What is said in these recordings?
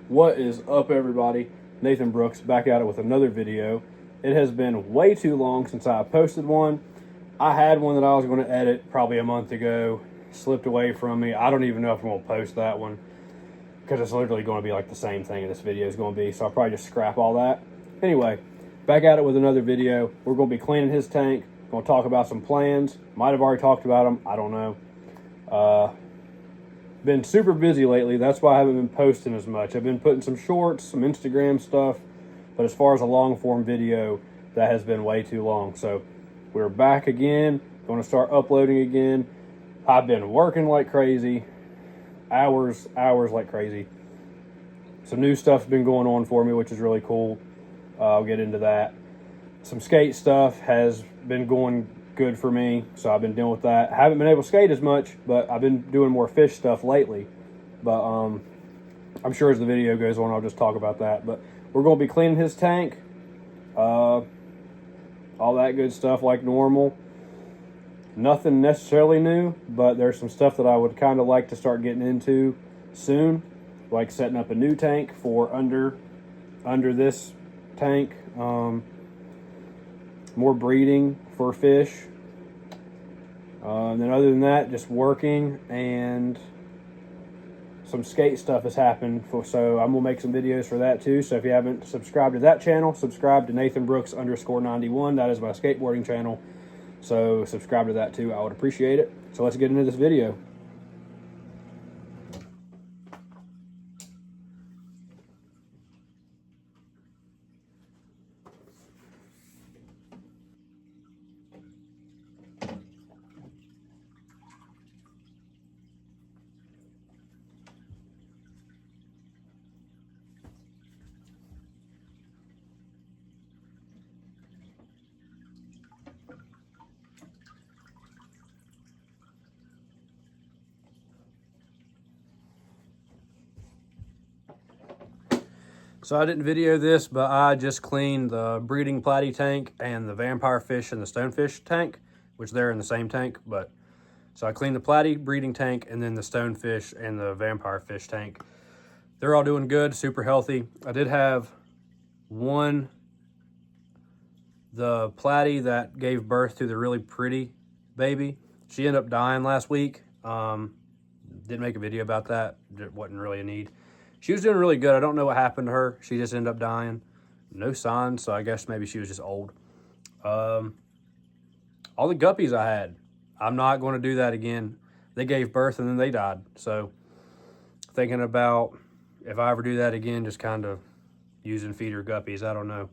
What is up, everybody? Nathan Brooks back at it with another video. It has been way too long since I posted one. I had one that I was going to edit probably a month ago, slipped away from me. I don't even know if I'm going to post that one because it's literally going to be like the same thing this video is going to be, so I'll probably just scrap all that. Anyway, back at it with another video. We're going to be cleaning his tank. Going to talk about some plans. Might have already talked about them. I don't know. Been super busy lately. That's why I haven't been posting as much. I've been putting some shorts, some Instagram stuff, but as far as a long form video, that has been way too long. So we're back again. Going to start uploading again. I've been working like crazy, hours like crazy. Some new stuff's been going on for me, which is really cool. I'll get into that. Some skate stuff has been going good for me, so I've been dealing with that. I haven't been able to skate as much, but I've been doing more fish stuff lately. But I'm sure as the video goes on, I'll just talk about that. But we're going to be cleaning his tank, all that good stuff like normal. Nothing necessarily new, but there's some stuff that I would kind of like to start getting into soon, like setting up a new tank for under this tank. More breeding for fish. And then other than that, just working, and some skate stuff has happened. So I'm going to make some videos for that too. So if you haven't subscribed to that channel, subscribe to Nathan Brooks _91. That is my skateboarding channel. So subscribe to that too. I would appreciate it. So let's get into this video. So I didn't video this, but I just cleaned the breeding platy tank and the vampire fish and the stonefish tank, which they're in the same tank. But so I cleaned the platy breeding tank and then the stonefish and the vampire fish tank. They're all doing good, super healthy. I did have the platy that gave birth to the really pretty baby. She ended up dying last week. Didn't make a video about that. It wasn't really a need. She was doing really good. I don't know what happened to her. She just ended up dying. No signs, so I guess maybe she was just old. All the guppies I had, I'm not going to do that again. They gave birth and then they died. So thinking about if I ever do that again, just kind of using feeder guppies. I don't know.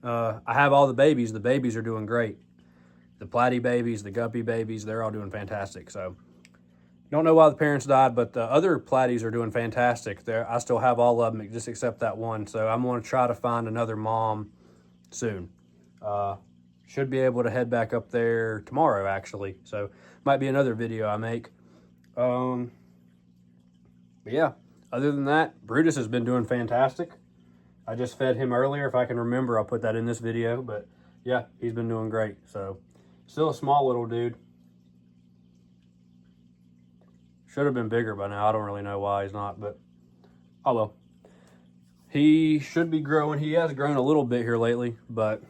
I have all the babies. The babies are doing great. The platy babies, the guppy babies, they're all doing fantastic. So don't know why the parents died, but the other platies are doing fantastic. I still have all of them, just except that one. So I'm going to try to find another mom soon. Should be able to head back up there tomorrow, actually. So might be another video I make. But yeah, other than that, Brutus has been doing fantastic. I just fed him earlier. If I can remember, I'll put that in this video. But yeah, he's been doing great. So still a small little dude. Should have been bigger by now. I don't really know why he's not, but oh well. He should be growing. He has grown a little bit here lately, but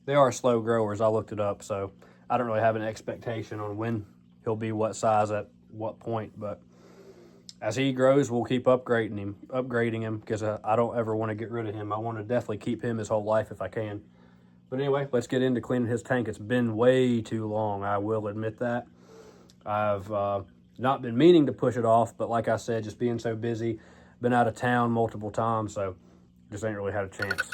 they are slow growers. I looked it up, so I don't really have an expectation on when he'll be what size at what point. But as he grows, we'll keep upgrading him because I don't ever want to get rid of him. I want to definitely keep him his whole life if I can. But anyway, let's get into cleaning his tank. It's been way too long. I will admit that. I've not been meaning to push it off, but like I said, just being so busy, been out of town multiple times, so just ain't really had a chance.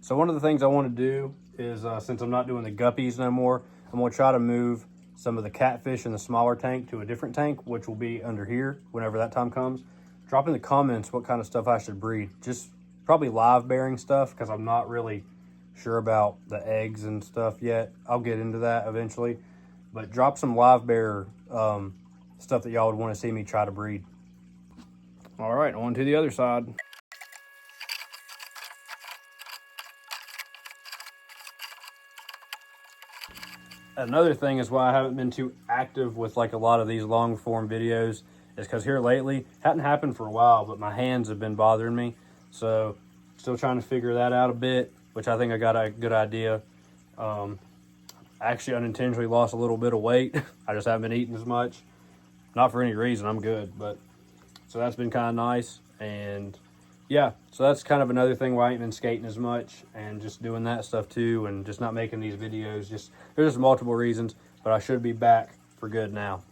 So one of the things I want to do is, since I'm not doing the guppies no more, I'm going to try to move some of the catfish in the smaller tank to a different tank, which will be under here whenever that time comes. Drop in the comments what kind of stuff I should breed. Just probably live bearing stuff, because I'm not really sure about the eggs and stuff yet. I'll get into that eventually. But drop some live bear stuff that y'all would want to see me try to breed. All right, on to the other side. Another thing is why I haven't been too active with like a lot of these long form videos is because here lately, hadn't happened for a while, but my hands have been bothering me. So still trying to figure that out a bit, which I think I got a good idea. I actually unintentionally lost a little bit of weight. I just haven't been eating as much. Not for any reason, I'm good, but so that's been kind of nice. And yeah, so that's kind of another thing why I ain't been skating as much and just doing that stuff too, and just not making these videos. Just there's just multiple reasons, but I should be back for good now.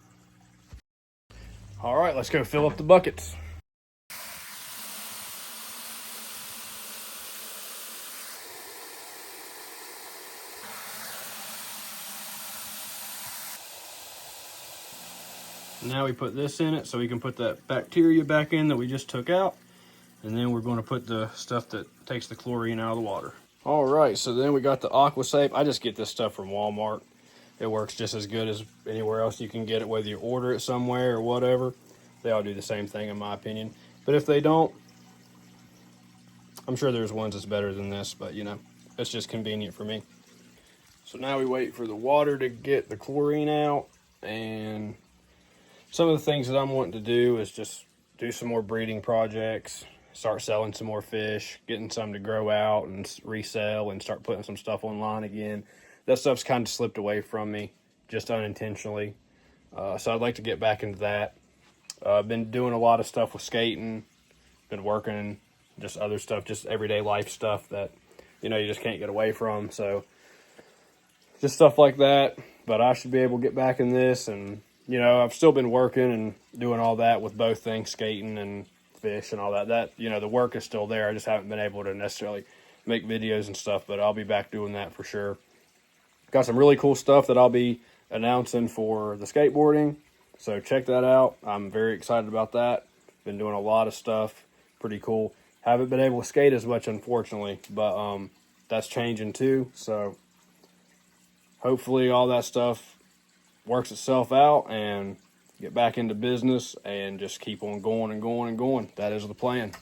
All right, let's go fill up the buckets. Now we put this in it so we can put that bacteria back in that we just took out. And then we're going to put the stuff that takes the chlorine out of the water. All right, so then we got the AquaSafe. I just get this stuff from Walmart. It works just as good as anywhere else you can get it, whether you order it somewhere or whatever. They all do the same thing in my opinion. But if they don't, I'm sure there's ones that's better than this, but you know, it's just convenient for me. So now we wait for the water to get the chlorine out, and some of the things that I'm wanting to do is just do some more breeding projects, start selling some more fish, getting some to grow out and resell, and start putting some stuff online again. That stuff's kind of slipped away from me, just unintentionally. So I'd like to get back into that. I've been doing a lot of stuff with skating, been working, just other stuff, just everyday life stuff that, you know, you just can't get away from. So just stuff like that. But I should be able to get back in this, and you know, I've still been working and doing all that with both things, skating and fish and all that. That, you know, the work is still there. I just haven't been able to necessarily make videos and stuff, but I'll be back doing that for sure. Got some really cool stuff that I'll be announcing for the skateboarding, so check that out. I'm very excited about that. Been doing a lot of stuff. Pretty cool. Haven't been able to skate as much, unfortunately, but that's changing too. So hopefully all that stuff works itself out and get back into business and just keep on going and going and going. That is the plan.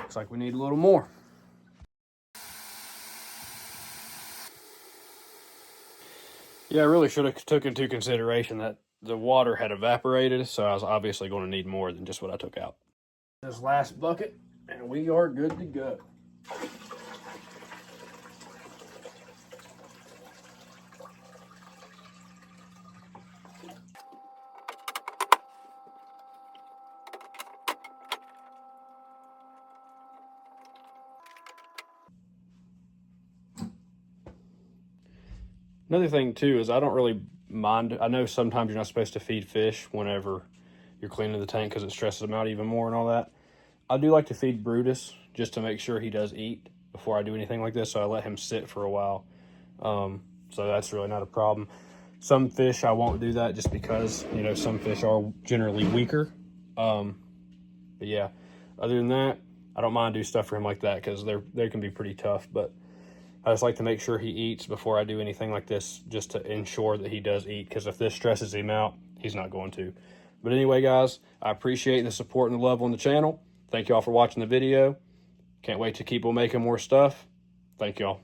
Looks like we need a little more. Yeah, I really should have took into consideration that the water had evaporated, so I was obviously going to need more than just what I took out. This last bucket, and we are good to go. Another thing too is I don't really mind. I know sometimes you're not supposed to feed fish whenever you're cleaning the tank because it stresses them out even more and all that. I do like to feed Brutus just to make sure he does eat before I do anything like this, so I let him sit for a while. So that's really not a problem. Some fish I won't do that just because, you know, some fish are generally weaker. But yeah, other than that, I don't mind do stuff for him like that because they can be pretty tough. But I just like to make sure he eats before I do anything like this, just to ensure that he does eat, because if this stresses him out, he's not going to. But anyway, guys, I appreciate the support and the love on the channel. Thank y'all for watching the video. Can't wait to keep on making more stuff. Thank y'all.